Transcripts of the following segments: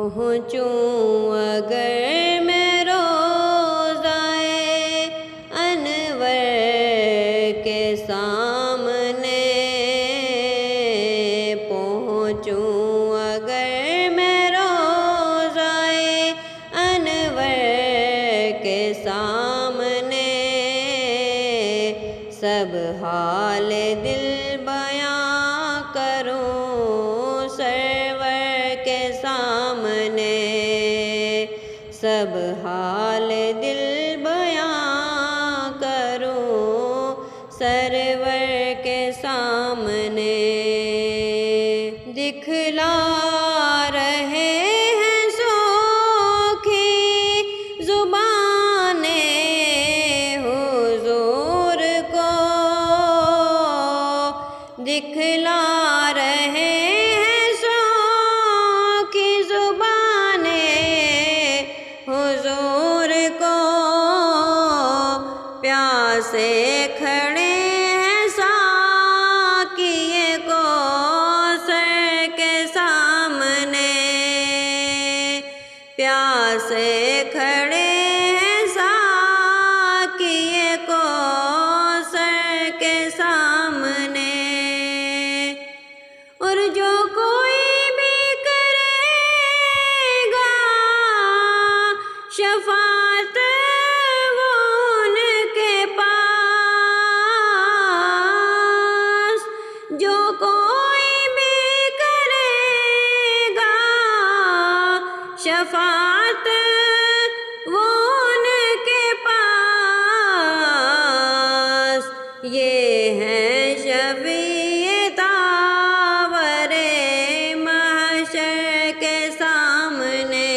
پہنچوں اگر میں روضائے انور کے سامنے، پہنچوں اگر میں روضائے انور کے سامنے، سب حال دل بیاں کروں سرور کے سامنے، سب حال دل بیاں کروں سرور کے سامنے۔ دکھلا رہے ہیں سوکھی زبانیں حضور کو، دکھلا رہے ہیں سوکھی زبانیں حضور کو، پیاسے کھڑے ہیں ساقیے کوثر کے سامنے، پیاسے کھڑے ہیں ساقیے کوثر کے سامنے۔ اور جو کوئی بھی کرے گا شفاعت وہ ان کے پاس، جو کوئی بھی کرے گا شفاعت وہ ان کے پاس، یہ ہے شفیع تاور محشر کے سامنے،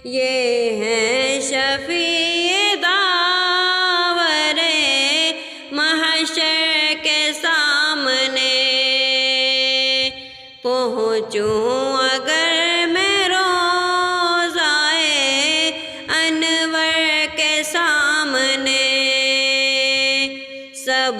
یہ ہے شفیع تاور محشر کے سامنے۔ پہنچوں اگر میں روضائے انور کے سامنے، سب